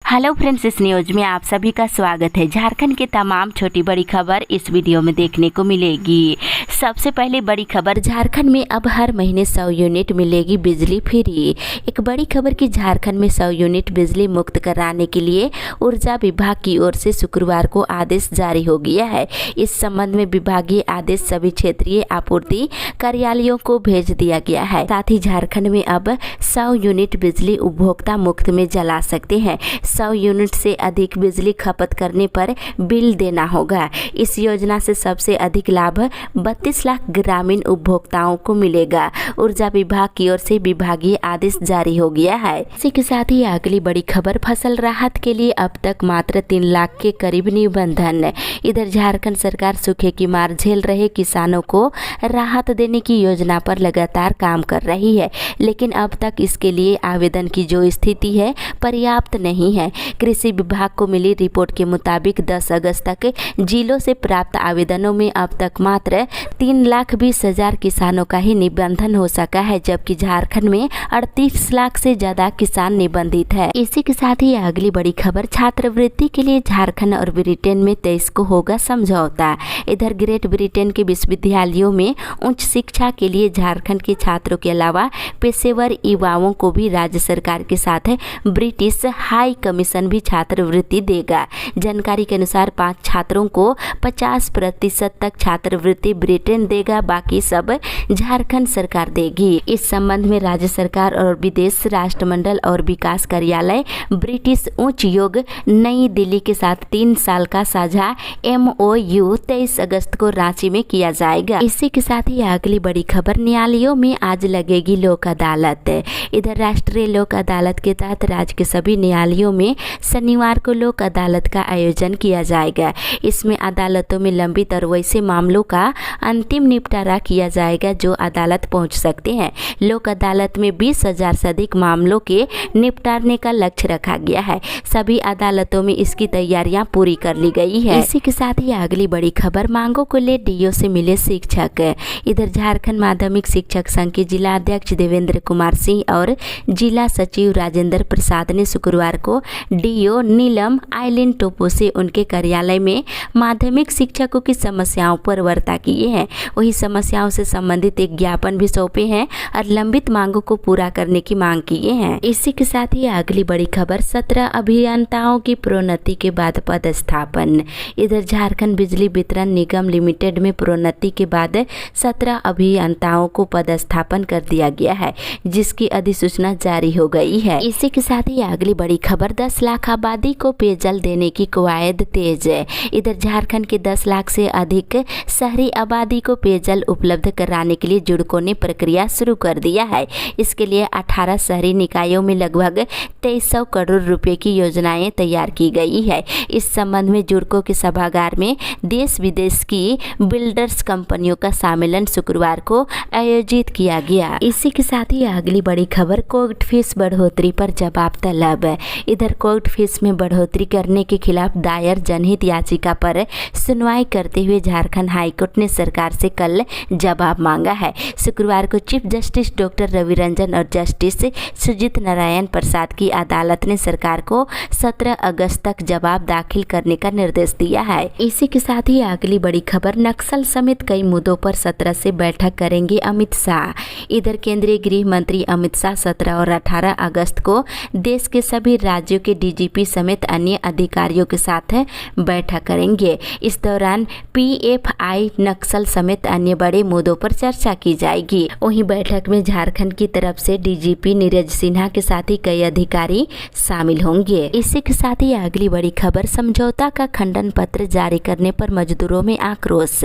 Hello friends, इस news में आप सभी का स्वागत है। झारखंड की तमाम छोटी बड़ी खबर इस वीडियो में देखने को मिलेगी। सबसे पहले बड़ी खबर, झारखंड में अब हर महीने 100 यूनिट मिलेगी बिजली फ्री। एक बड़ी खबर कि झारखंड में 100 यूनिट बिजली मुक्त कराने के लिए ऊर्जा विभाग की ओर से शुक्रवार को आदेश जारी हो गया है। इस संबंध में विभागीय आदेश सभी क्षेत्रीय आपूर्ति कार्यालयों को भेज दिया गया है। साथ ही झारखंड में अब 100 यूनिट बिजली उपभोक्ता मुफ्त में जला सकते हैं। 100 यूनिट से अधिक बिजली खपत करने पर बिल देना होगा। इस योजना से सबसे अधिक लाभ 32 लाख ग्रामीण उपभोक्ताओं को मिलेगा। ऊर्जा विभाग की ओर से विभागीय आदेश जारी हो गया है। इसी के साथ ही अगली बड़ी खबर, फसल राहत के लिए अब तक मात्र 3 लाख के करीब निबंधन। इधर झारखंड सरकार सूखे की मार झेल रहे किसानों को राहत देने की योजना पर लगातार काम कर रही है, लेकिन अब तक इसके लिए आवेदन की जो स्थिति है पर्याप्त नहीं है। कृषि विभाग को मिली रिपोर्ट के मुताबिक 10 अगस्त तक जिलों से प्राप्त आवेदनों में अब तक मात्र 3,20,000 किसानों का ही निबंधन हो सका है, जबकि झारखंड में 38 लाख से ज्यादा किसान निबंधित है। इसी के साथ ही अगली बड़ी खबर, छात्रवृत्ति के लिए झारखंड और ब्रिटेन में 23 को होगा समझौता। इधर ग्रेट ब्रिटेन के विश्वविद्यालयों में उच्च शिक्षा के लिए झारखंड के छात्रों के अलावा पेशेवर युवाओं को भी राज्य सरकार के साथ ब्रिटिश हाई कमीशन भी छात्रवृत्ति देगा। जानकारी के अनुसार 5 छात्रों को 50% तक छात्रवृत्ति ब्रिटेन देगा, बाकी सब झारखंड सरकार देगी। इस संबंध में राज्य सरकार और विदेश राष्ट्रमंडल और विकास कार्यालय ब्रिटिश उच्च योग नई दिल्ली के साथ 3 साल का साझा MOU 23 अगस्त को रांची में किया जाएगा। इसी के साथ ही अगली बड़ी खबर, न्यायालयों में आज लगेगी लोक अदालत। इधर राष्ट्रीय लोक अदालत के तहत राज्य के सभी न्यायालयों में शनिवार को लोक अदालत का आयोजन किया जाएगा। इसमें अदालतों में लंबित और वैसे मामलों का अंतिम निपटारा किया जाएगा जो अदालत पहुंच सकते हैं। लोक अदालत में 20,000 से अधिक मामलों के निपटारने का लक्ष्य रखा गया है। सभी अदालतों में इसकी तैयारियां पूरी कर ली गई है। इसी के साथ ही अगली बड़ी खबर, मांगों को ले DO से मिले शिक्षक। इधर झारखंड माध्यमिक शिक्षक संघ के जिला अध्यक्ष देवेंद्र कुमार सिंह और जिला सचिव राजेंद्र प्रसाद ने शुक्रवार को DO नीलम आइलिन टोपो से उनके कार्यालय में माध्यमिक शिक्षकों की समस्याओं पर वार्ता किए हैं। वही समस्याओं से संबंधित एक ज्ञापन भी सौंपे हैं और लंबित मांगों को पूरा करने की मांग किए हैं। इसी के साथ ही अगली बड़ी खबर, 17 अभियंताओं की प्रोन्नति के बाद पदस्थापन। इधर झारखंड बिजली वितरण निगम लिमिटेड में प्रोन्नति के बाद 17 अभियंताओं को पदस्थापन कर दिया गया है, जिसकी अधिसूचना जारी हो गई है। इसी के साथ ही अगली बड़ी खबर, 10 लाख आबादी को पेयजल देने की कवायद तेज। इधर झारखंड के 10 लाख से अधिक शहरी आबादी को पेयजल उपलब्ध कराने के लिए जुड़कों ने प्रक्रिया शुरू कर दिया है। इसके लिए 18 शहरी निकायों में लगभग 2300 करोड़ रुपए की योजनाएं तैयार की गई है। इस संबंध में जुड़कों के सभागार में देश विदेश की बिल्डर्स कंपनियों का सम्मेलन शुक्रवार को आयोजित किया गया। इसी के साथ ही अगली बड़ी खबर, कोर्ट फीस बढ़ोतरी पर जवाब तलब। इधर कोर्ट फीस में बढ़ोतरी करने के खिलाफ दायर जनहित याचिका पर सुनवाई करते हुए झारखंड हाईकोर्ट ने सरकार से कल जवाब मांगा है। शुक्रवार को chief justice doctor Ravi Ranjan और जस्टिस सुजीत नारायण प्रसाद की अदालत ने सरकार को 17 अगस्त तक जवाब दाखिल करने का निर्देश दिया है। इसी के साथ ही अगली बड़ी खबर, नक्सल समेत कई मुद्दों पर 17 से बैठक करेंगे अमित शाह। इधर केंद्रीय गृह मंत्री अमित शाह 17 और 18 अगस्त को देश के सभी राज्यों के DGP समेत अन्य अधिकारियों के साथ बैठक करेंगे। इस दौरान PFI, नक्सल समेत अन्य बड़े मुद्दों पर चर्चा की जाएगी। वहीं बैठक में झारखंड की तरफ से DGP नीरज सिन्हा के साथ ही कई अधिकारी शामिल होंगे। इसी के साथ ही अगली बड़ी खबर, समझौता का खंडन पत्र जारी करने पर मजदूरों में आक्रोश।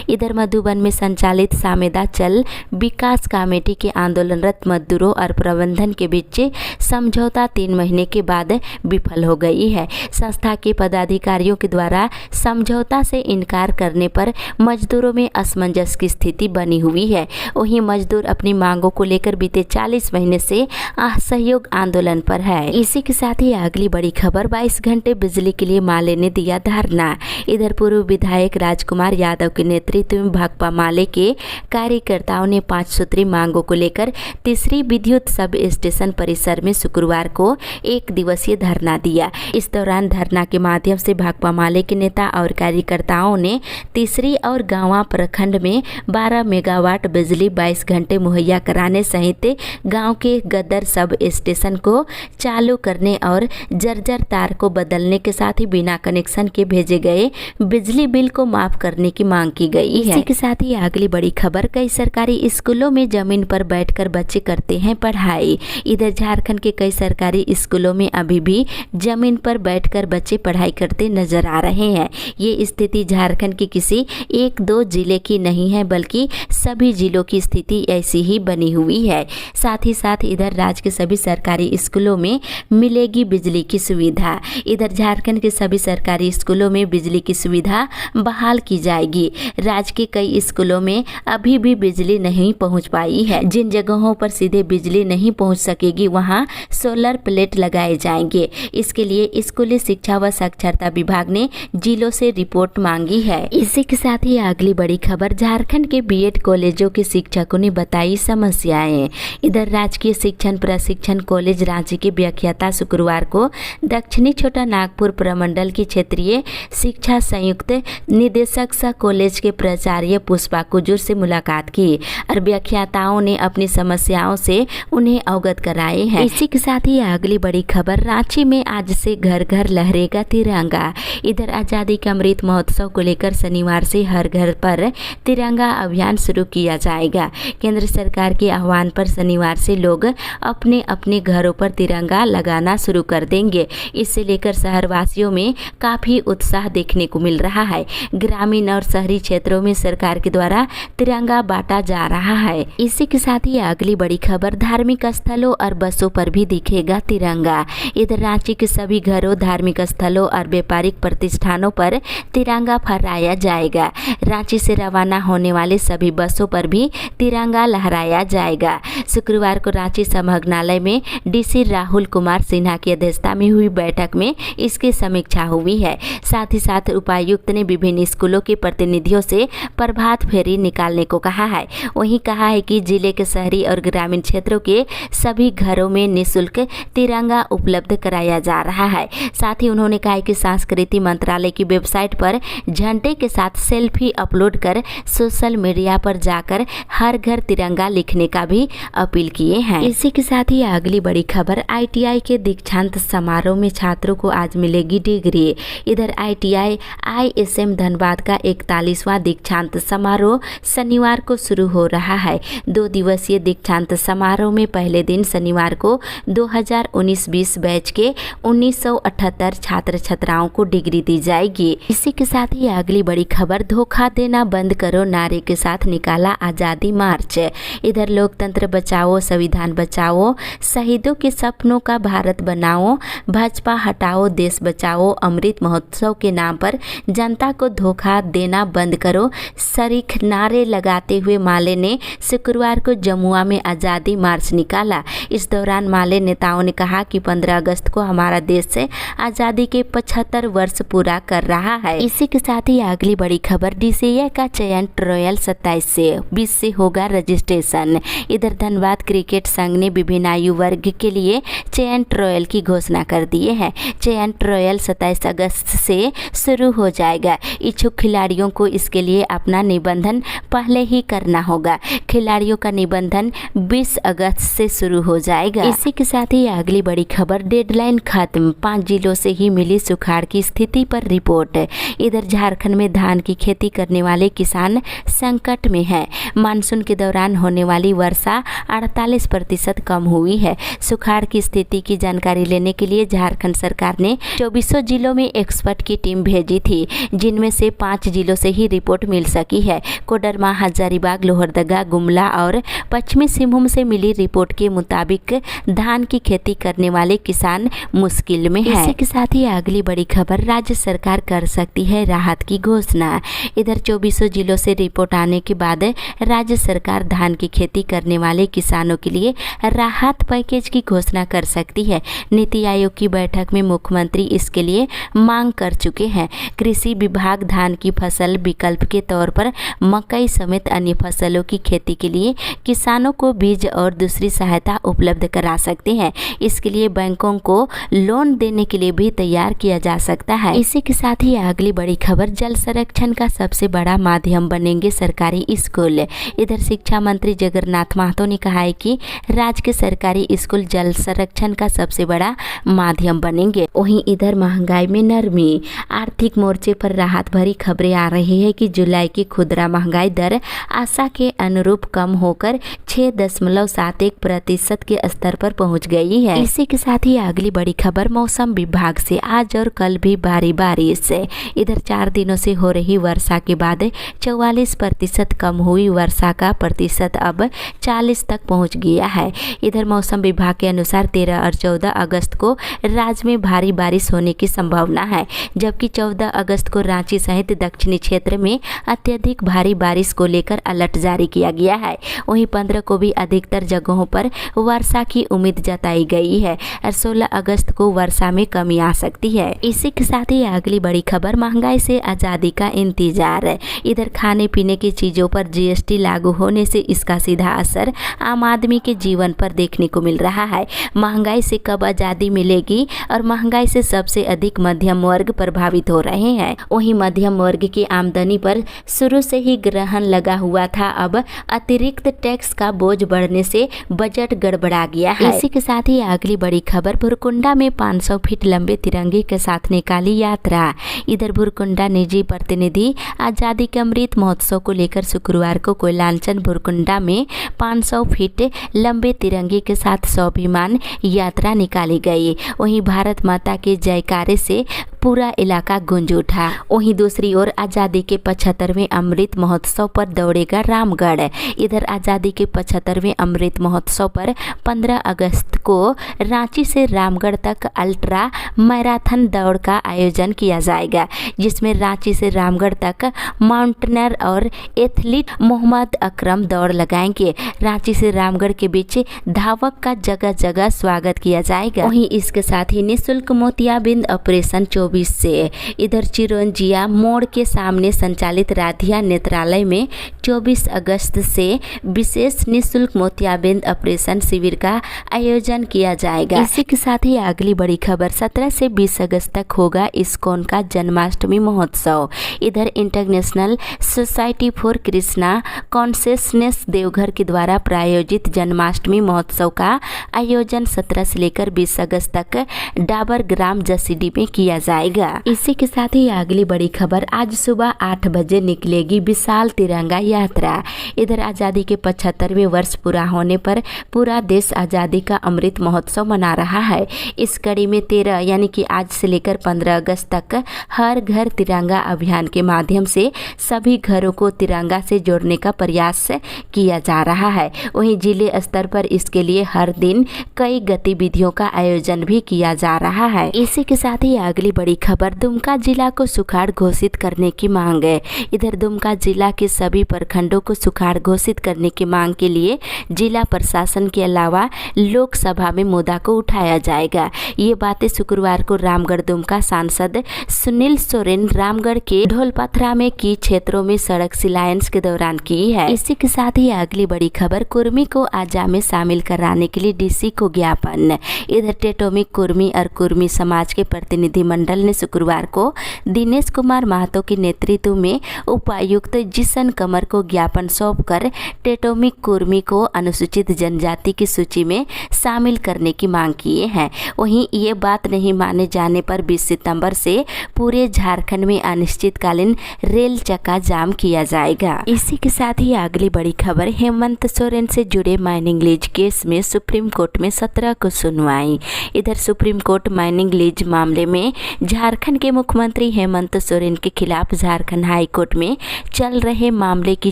इधर मधुबन में संचालित सामेदा चल विकास कमेटी के आंदोलनरत मजदूरों और प्रबंधन के बीच समझौता 3 महीने के बाद विफल हो गई है। संस्था के पदाधिकारियों के द्वारा समझौता से इनकार करने पर मजदूरों में असमंजस की स्थिति बनी हुई है। वहीं मजदूर अपनी मांगों को लेकर बीते 40 महीने से असहयोग आंदोलन पर है। इसी के साथ ही अगली बड़ी खबर, 22 घंटे बिजली के लिए माले ने दिया धरना। इधर पूर्व विधायक राजकुमार यादव के नेतृत्व में भाकपा माले के कार्यकर्ताओं ने 5 सूत्री मांगों को लेकर तीसरी विद्युत सब स्टेशन परिसर में शुक्रवार को 1 दिवसीय धरना दिया। इस दौरान धरना के माध्यम से भाकपा माले के नेता और कार्यकर्ताओं ने तीसरी और गांवा प्रखंड में 12 मेगावाट बिजली 22 घंटे मुहैया कराने सहित गांव के गदर सब स्टेशन को चालू करने और जर्जर तार को बदलने के साथ ही बिना कनेक्शन के भेजे गए बिजली बिल को माफ करने की मांग की गई है। इसी के साथ ही अगली बड़ी खबर, कई सरकारी स्कूलों में जमीन पर बैठकर बच्चे करते हैं पढ़ाई। इधर झारखंड के कई सरकारी स्कूलों में अभी भी जमीन पर बैठकर बच्चे पढ़ाई करते नजर आ रहे हैं। ये स्थिति झारखंड के किसी एक दो जिले की नहीं है, बल्कि सभी जिलों की स्थिति ऐसी ही बनी हुई है। साथ ही साथ इधर राज्य के सभी सरकारी स्कूलों में मिलेगी बिजली की सुविधा। इधर झारखंड के सभी सरकारी स्कूलों में बिजली की सुविधा बहाल की जाएगी। राज्य के कई स्कूलों में अभी भी बिजली नहीं पहुंच पाई है। जिन जगहों पर सीधे बिजली नहीं पहुंच सकेगी वहां सोलर प्लेट लगाए जाएंगे। इसके लिए स्कूली शिक्षा व साक्षरता विभाग ने जिलों से रिपोर्ट मांगी है। इसी के साथ ही अगली बड़ी खबर, झारखंड के बीएड कॉलेजों के शिक्षकों ने बताई समस्याएं। इधर राजकीय शिक्षण प्रशिक्षण कॉलेज रांची के व्याख्याता शुक्रवार को दक्षिणी छोटा नागपुर प्रमंडल की क्षेत्रीय शिक्षा संयुक्त निदेशक सह कॉलेज के प्राचार्य पुष्पा कुजूर से मुलाकात की और व्याख्याताओं ने अपनी समस्याओं से उन्हें अवगत कराए हैं। इसी के साथ ही अगली बड़ी खबर, रांची में आज से घर घर लहरेगा तिरंगा। इधर आजादी का अमृत महोत्सव को लेकर शनिवार से हर घर पर तिरंगा अभियान शुरू किया जाएगा। केंद्र सरकार के आह्वान पर शनिवार से लोग अपने अपने घरों पर तिरंगा लगाना शुरू कर देंगे। इससे लेकर शहरवासियों में काफी उत्साह देखने को मिल रहा है। ग्रामीण और शहरी क्षेत्रों में सरकार के द्वारा तिरंगा बांटा जा रहा है। इसी के साथ ही अगली बड़ी खबर, धार्मिक स्थलों और बसों पर भी दिखेगा तिरंगा। इधर रांची के सभी घरों, धार्मिक स्थलों और व्यापारिक प्रतिष्ठानों पर तिरंगा फहराया जाएगा। रांची से रवाना होने वाले सभी बसों पर भी तिरंगा लहराया जाएगा। शुक्रवार को रांची संभागनालय में डीसी राहुल कुमार सिन्हा की अध्यक्षता में हुई बैठक में इसकी समीक्षा हुई है। साथ ही साथ उपायुक्त ने विभिन्न स्कूलों के प्रतिनिधियों से प्रभात फेरी निकालने को कहा है। वहीं कहा है कि जिले के शहरी और ग्रामीण क्षेत्रों के सभी घरों में निःशुल्क तिरंगा उपलब्ध कराया जा रहा है। साथ ही उन्होंने कहा कि संस्कृति मंत्रालय की वेबसाइट पर झंडे के साथ सेल्फी अपलोड कर सोशल मीडिया पर जाकर हर घर तिरंगा लिखने का भी अपील किए हैं। इसी के साथ ही अगली बड़ी खबर, आईटीआई के दीक्षांत समारोह में छात्रों को आज मिलेगी डिग्री। इधर आईटीआई आईएसएम धनबाद का 41वां दीक्षांत समारोह शनिवार को शुरू हो रहा है। 2 दिवसीय दीक्षांत समारोह में पहले दिन शनिवार को 2019-20 बैच के 1978 छात्र छात्राओं को डिग्री दी जाएगी। इसी के साथ ही अगली बड़ी खबर, धोखा देना बंद करो नारे के साथ निकाला आजादी मार्च। इधर लोकतंत्र बचाओ, संविधान बचाओ, शहीदों के सपनों का भारत बनाओ, भाजपा हटाओ, देश बचाओ अमृत महोत्सव के नाम पर जनता को धोखा देना बंद करो सरीख नारे लगाते हुए माले ने शुक्रवार को जमुआ में आज़ादी मार्च निकाला। इस दौरान माले नेताओं ने कहा कि 15 अगस्त को हमारा देश से आज़ादी के 75 वर्ष पूरा कर रहा है। इसी के साथ ही अगली बड़ी खबर, डीसीए का चयन ट्रायल 27 से 20 से होगा रजिस्ट्रेशन। इधर धनबाद क्रिकेट संघ ने विभिन्न आयु वर्ग के लिए चयन ट्रायल की घोषणा कर दिए है। चयन ट्रायल 27 अगस्त से शुरू हो जाएगा। इच्छुक खिलाड़ियों को इसके लिए अपना निबंधन पहले ही करना होगा। खिलाड़ियों का निबंधन 20 अगस्त से शुरू हो जाएगा। इसी के साथ ही अगली बड़ी खबर, डेडलाइन खत्म, 5 जिलों से ही मिली सुखाड़ की स्थिति पर रिपोर्ट। इधर झारखंड में धान की खेती करने वाले किसान संकट में है। मानसून के दौरान होने वाली वर्षा 48% कम हुई है। सुखाड़ की स्थिति की जानकारी लेने के लिए झारखंड सरकार ने 24 जिलों में एक्सपर्ट की टीम भेजी थी, जिनमें से 5 जिलों से ही रिपोर्ट मिल सकी है। कोडरमा, हजारीबाग, लोहरदगा, गुमला और पश्चिमी सिंहभूम से मिली रिपोर्ट के मुताबिक धान की खेती करने वाले किसान मुश्किल में है। इसी के साथ ही अगली बड़ी खबर, राज्य सरकार कर सकती है राहत की घोषणा। इधर 24 जिलों से रिपोर्ट आने के बाद राज्य सरकार धान की खेती करने वाले किसानों के लिए राहत पैकेज की घोषणा कर सकती है। नीति आयोग की बैठक में मुख्यमंत्री इसके लिए मांग कर चुके हैं। कृषि विभाग धान की फसल विकल्प के तौर पर मकई समेत अन्य फसलों की खेती के लिए किसानों को बीज और दूसरी सहायता उपलब्ध करा सकते हैं। इसके लिए बैंकों को लोन देने के लिए भी तैयार किया जा सकता है। इसी के साथ ही अगली बड़ी खबर, जल संरक्षण का सबसे बड़ा माध्यम बनेंगे सरकारी स्कूल। इधर शिक्षा मंत्री जगन्नाथ महतो ने कहा है कि राज्य के सरकारी स्कूल जल संरक्षण का सबसे बड़ा माध्यम बनेंगे। वहीं इधर महंगाई में नरमी, आर्थिक मोर्चे पर राहत भरी खबरें आ रही है कि जुलाई की खुदरा महंगाई दर आशा के अनुरूप कम होकर 6.71% के स्तर पर पहुंच गई है। इसी के साथ ही अगली बड़ी खबर, मौसम विभाग से आज और कल भी भारी बारिश। इधर 4 दिनों से हो रही वर्षा के बाद 44% कम हुई वर्षा का प्रतिशत अब 40 तक पहुंच गया है। इधर मौसम विभाग के अनुसार 13 और 14 अगस्त को राज्य में भारी बारिश होने की संभावना है, जबकि 14 अगस्त को रांची सहित दक्षिणी क्षेत्र में अत्यधिक भारी बारिश को लेकर अलर्ट जारी किया गया है। वहीं 15 को भी अधिकतर जगहों पर वर्षा की उम्मीद जताई गई है और 16 अगस्त को वर्षा में कमी आ सकती है। इसी के साथ ही अगली बड़ी खबर, महंगाई से आज़ादी का इंतजार। इधर खाने पीने की चीज़ों पर जीएसटी लागू होने से इसका सीधा असर आम आदमी के जीवन पर देखने को मिल रहा है। महंगाई से कब आज़ादी मिलेगी और महंगाई से सबसे अधिक मध्यम वर्ग प्रभावित हो रहे हैं। वहीं मध्यम वर्ग की आमदनी पर शुरू से ही ग्रहण लगा हुआ था, अब अतिरिक्त टैक्स का बोझ बढ़ने से बजट गड़बड़ा गया है। इसी के साथ ही अगली बड़ी खबर, भुरकुंडा में 500 फीट लंबे तिरंगे के साथ निकाली यात्रा। इधर भुरकुंडा निजी प्रतिनिधि आजादी के अमृत महोत्सव को लेकर शुक्रवार को कोयलांचल भुरकुंडा में 500 फीट लंबे तिरंगे के साथ स्वाभिमान यात्रा निकाली गई। वहीं भारत माता के जयकारे से पूरा इलाका गूंज उठा। वहीं दूसरी ओर आज़ादी के 75वें अमृत महोत्सव पर दौड़ेगा रामगढ़। इधर आज़ादी के 75वें अमृत महोत्सव पर 15 अगस्त को रांची से रामगढ़ तक अल्ट्रा मैराथन दौड़ का आयोजन किया जाएगा, जिसमें रांची से रामगढ़ तक माउंटेनर और एथलीट मोहम्मद अकरम दौड़ लगाएंगे। रांची से रामगढ़ के बीच धावक का जगह जगह स्वागत किया जाएगा। वहीं इसके साथ ही निःशुल्क मोतियाबिंद ऑपरेशन 24 से। इधर चिरंजिया मोड़ के सामने संचालित राधिया नेत्रालय में 24 अगस्त से विशेष निःशुल्क मोतियाबिंद ऑपरेशन शिविर का आयोजन किया जाएगा। इसी के साथ ही अगली बड़ी खबर, 17 से 20 अगस्त तक होगा इस्कॉन का जन्माष्टमी महोत्सव। इधर international society for Krishna consciousness Deoghar के द्वारा प्रायोजित जन्माष्टमी महोत्सव का आयोजन 17 से लेकर 20 अगस्त तक डाबर ग्राम जसीडी में किया जाएगा। इसी के साथ ही अगली बड़ी खबर, आज सुबह 8 बजे निकलेगी विशाल तिरंगा यात्रा। इधर आज़ादी के 75वें वर्ष पूरा होने पर पूरा देश आज़ादी का अमृत महोत्सव मना रहा है। इस कड़ी में 13 यानी कि आज से लेकर 15 अगस्त तक हर घर तिरंगा अभियान के माध्यम से सभी घरों को तिरंगा से जोड़ने का प्रयास किया जा रहा है। वहीं जिले स्तर पर इसके लिए हर दिन कई गतिविधियों का आयोजन भी किया जा रहा है। इसी के साथ ही अगली बड़ी खबर, दुमका जिला को सुखाड़ घोषित करने की मांग है। इधर दुमका जिला के सभी प्रखंडों को सुखाड़ घोषित करने की मांग के लिए जिला प्रशासन के अलावा लोकसभा में मुद्दा को उठाया जाएगा। ये बातें शुक्रवार को रामगढ़ दुमका सांसद सुनील सोरेन रामगढ़ के ढोलपथरा में की क्षेत्रों में सड़क सिलायंस के दौरान की है। इसी के साथ ही अगली बड़ी खबर, कुर्मी को आजा में शामिल कराने के लिए डीसी को ज्ञापन। इधर टेटोमिक कुर्मी और कुर्मी समाज के प्रतिनिधि मंडल ने शुक्रवार को दिनेश कुमार महतो के नेतृत्व में उपायुक्त जिशन कमर को ज्ञापन सौंपकर टेटोमिक कुर्मी को अनुसूचित जनजाति की सूची में शामिल करने की मांग किए हैं। वहीं ये बात नहीं माने जाने पर 20 सितंबर से पूरे झारखंड में अनिश्चितकालीन रेल चक्का जाम किया जाएगा। इसी के साथ ही अगली बड़ी खबर, हेमंत सोरेन से जुड़े माइनिंग लीज केस में सुप्रीम कोर्ट में 17 को सुनवाई। इधर सुप्रीम कोर्ट माइनिंग लीज मामले में झारखंड के मुख्यमंत्री हेमंत सोरेन के खिलाफ झारखंड हाई कोर्ट में चल रहे मामले की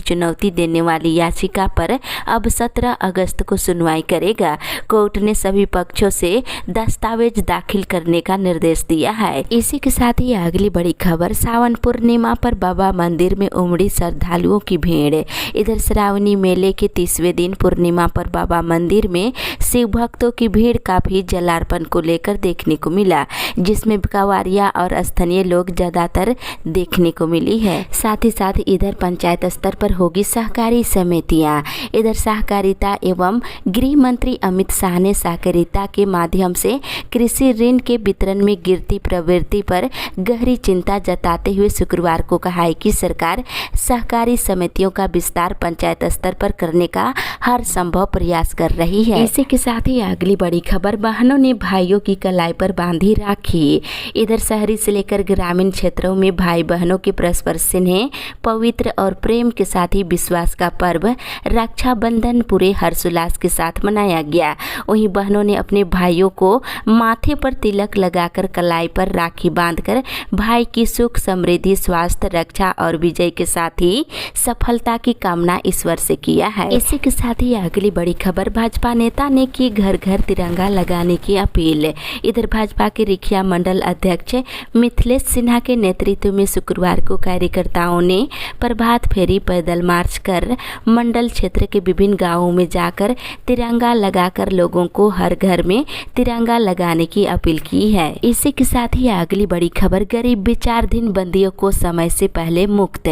चुनौती देने वाली याचिका पर अब 17 अगस्त को सुनवाई करेगा। कोर्ट ने सभी पक्षों से दस्तावेज दाखिल करने का निर्देश दिया है। इसी के साथ ही अगली बड़ी खबर, सावन पूर्णिमा पर बाबा मंदिर में उमड़ी श्रद्धालुओं की भीड़। इधर श्रावणी मेले के 30वें दिन पूर्णिमा पर बाबा मंदिर में शिव भक्तों की भीड़ काफी जलार्पण को लेकर देखने को मिला, जिसमें कवारी व्यापारियां और स्थानीय लोग ज्यादातर देखने को मिली है। साथ ही साथ इधर पंचायत स्तर पर होगी सहकारी समितियां। इधर सहकारिता एवं गृह मंत्री अमित शाह ने सहकारिता के माध्यम से कृषि ऋण के वितरण में गिरती प्रवृत्ति पर गहरी चिंता जताते हुए शुक्रवार को कहा है कि सरकार सहकारी समितियों का विस्तार पंचायत स्तर पर करने का हर संभव प्रयास कर रही है। इसी के साथ ही अगली बड़ी खबर, बहनों ने भाइयों की कलाई पर बांधी राखी। इधर शहरी से लेकर ग्रामीण क्षेत्रों में भाई बहनों के परस्पर स्नेह, पवित्र और प्रेम के साथ ही विश्वास का पर्व रक्षाबंधन पूरे हर्षोल्लास के साथ मनाया गया। वहीं बहनों ने अपने भाइयों को माथे पर तिलक लगाकर कलाई पर राखी बांधकर भाई की सुख समृद्धि, स्वास्थ्य, रक्षा और विजय के साथ ही सफलता की कामना ईश्वर से किया है। इसी के साथ ही अगली बड़ी खबर, भाजपा नेता ने की घर घर तिरंगा लगाने की अपील। इधर भाजपा के रिखिया मंडल अध्यक्ष मिथिलेश सिन्हा के नेतृत्व में शुक्रवार को कार्यकर्ताओं ने प्रभात फेरी, पैदल मार्च कर मंडल क्षेत्र के विभिन्न गांवों में जाकर तिरंगा लगाकर लोगों को हर घर में तिरंगा लगाने की अपील की है। इसी के साथ ही अगली बड़ी खबर, गरीब विचाराधीन बंदियों को समय से पहले मुक्त।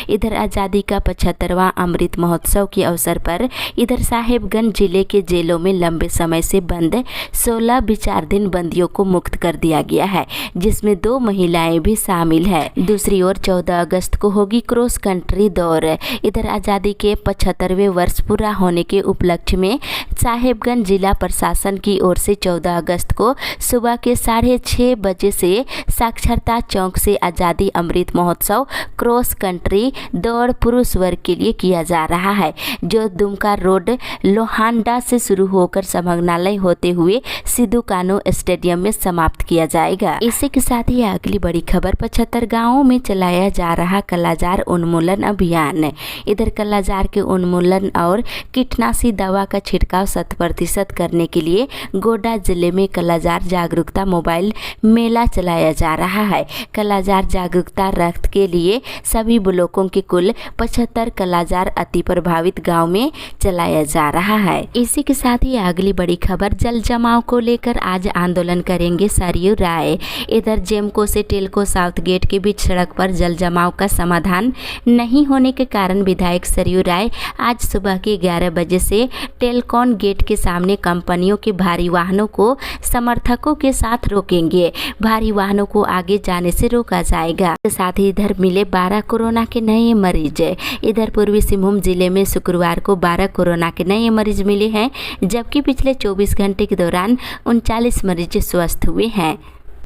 इधर आज़ादी का 75वां अमृत महोत्सव के अवसर पर इधर साहेबगंज जिले के जेलों में लंबे समय से बंद 16 विचाराधीन बंदियों को मुक्त कर दिया गया है, जिसमें 2 महिलाएं भी शामिल है। दूसरी ओर 14 अगस्त को होगी क्रॉस कंट्री दौड़। इधर आज़ादी के 75वें वर्ष पूरा होने के उपलक्ष्य में साहेबगंज जिला प्रशासन की ओर से 14 अगस्त को सुबह के 6:30 बजे से साक्षरता चौक से आज़ादी अमृत महोत्सव क्रॉस कंट्री दौड़ पुरुष वर्ग के लिए किया जा रहा है, जो दुमका रोड लोहांडा से शुरू होकर समगनालय होते हुए सिद्धू कान्हू स्टेडियम में समाप्त किया जाएगा। इसी के साथ ही अगली बड़ी खबर, 75 गांवों में चलाया जा रहा कालाजार उन्मूलन अभियान। इधर कालाजार के उन्मूलन और कीटनाशी दवा का छिड़काव 100% करने के लिए गोड्डा जिले में कालाजार जागरूकता मोबाइल मेला चलाया जा रहा है। कालाजार जागरूकता रथ के लिए सभी ब्लॉकों के कुल 75 कालाजार अति प्रभावित गांव में चलाया जा रहा है। इसी के साथ ही अगली बड़ी खबर, जल जमाव को लेकर आज आंदोलन करेंगे सरयू राय। इधर जेमको से टेलको साउथ गेट के बीच सड़क पर जल जमाव का समाधान नहीं होने के कारण विधायक सरयू राय आज सुबह के 11 बजे से टेलकॉन गेट के सामने कंपनियों के भारी वाहनों को समर्थकों के साथ रोकेंगे। भारी वाहनों को आगे जाने से रोका जाएगा। साथ ही इधर मिले 12 कोरोना के नए मरीज। इधर पूर्वी सिंहभूम जिले में शुक्रवार को 12 कोरोना के नए मरीज मिले हैं, जबकि पिछले 24 घंटे के दौरान 39 मरीज स्वस्थ हुए हैं।